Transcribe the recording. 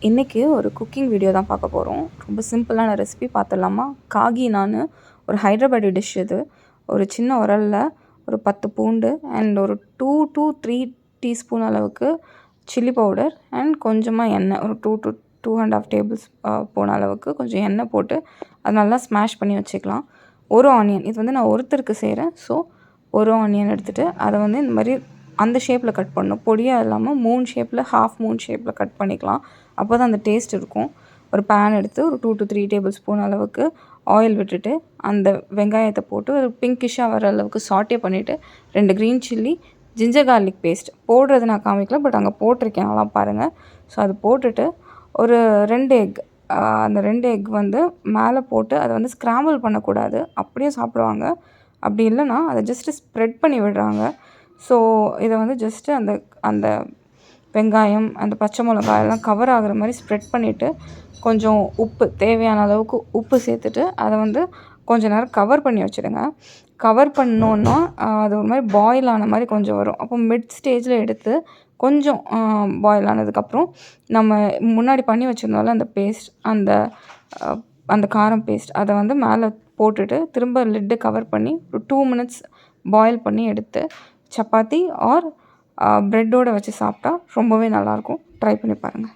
இன்றைக்கி ஒரு cooking video தான் பார்க்க போகிறோம். ரொம்ப சிம்பிளான ரெசிபி பார்த்துடலாமா? காகி நான் ஒரு ஹைட்ராபாடி டிஷ் இது. ஒரு சின்ன உரலில் ஒரு 10 பூண்டு அண்ட் ஒரு 2 to 3 டீஸ்பூன் அளவுக்கு சில்லி பவுடர் அண்ட் கொஞ்சமாக எண்ணெய், ஒரு 2 to 2.5 டேபிள் ஸ்பூன் அளவுக்கு கொஞ்சம் எண்ணெய் போட்டு அது நல்லா ஸ்மாஷ் பண்ணி வச்சுக்கலாம். ஒரு ஆனியன், இது வந்து நான் ஒருத்தருக்கு செய்கிறேன். ஸோ ஒரு ஆனியன் எடுத்துகிட்டு அதை வந்து இந்த மாதிரி அந்த ஷேப்பில் கட் பண்ணணும். பொடியாக இல்லாமல் மூன் ஷேப்பில், ஹாஃப் மூன் ஷேப்பில் கட் பண்ணிக்கலாம். அப்போ தான் அந்த டேஸ்ட் இருக்கும். ஒரு பேன் எடுத்து ஒரு 2 to 3 டேபிள் ஸ்பூன் அளவுக்கு ஆயில் விட்டுட்டு அந்த வெங்காயத்தை போட்டு ஒரு பிங்கிஷாக வர அளவுக்கு சாட்டே பண்ணிவிட்டு 2 green chilli, ginger garlic paste போடுறது நான் காமிக்கல, பட் அங்கே போட்டிருக்கேன், நல்லா பாருங்கள். ஸோ அது போட்டுட்டு ஒரு 2 எக், அந்த 2 எக் வந்து மேலே போட்டு அதை வந்து ஸ்க்ராம்பிள் பண்ணக்கூடாது, அப்படியே சாப்பிடுவாங்க. அப்படி இல்லைன்னா அதை ஜஸ்ட்டு ஸ்ப்ரெட் பண்ணி விடுறாங்க. ஸோ இதை வந்து ஜஸ்ட்டு அந்த அந்த வெங்காயம், அந்த பச்சை மிளகாய் எல்லாம் கவர் ஆகிற மாதிரி ஸ்ப்ரெட் பண்ணிவிட்டு கொஞ்சம் உப்பு, தேவையான அளவுக்கு உப்பு சேர்த்துட்டு அதை வந்து கொஞ்சம் நேரம் கவர் பண்ணி வச்சுடுங்க. கவர் பண்ணோன்னா அது ஒரு மாதிரி பாயில் ஆன மாதிரி கொஞ்சம் வரும். அப்போ மிட் ஸ்டேஜில் எடுத்து கொஞ்சம் பாயில் ஆனதுக்கப்புறம் நம்ம முன்னாடி பண்ணி வச்சுருந்தோம்ல அந்த பேஸ்ட், அந்த காரம் பேஸ்ட், அதை வந்து மேலே போட்டுட்டு திரும்ப லிட்டு கவர் பண்ணி ஒரு 2 minutes பாயில் பண்ணி எடுத்து சப்பாத்தி ஆர் ப்ரெட்டோடு வச்சு சாப்பிட்டா ரொம்பவே நல்லாயிருக்கும். ட்ரை பண்ணி பாருங்கள்.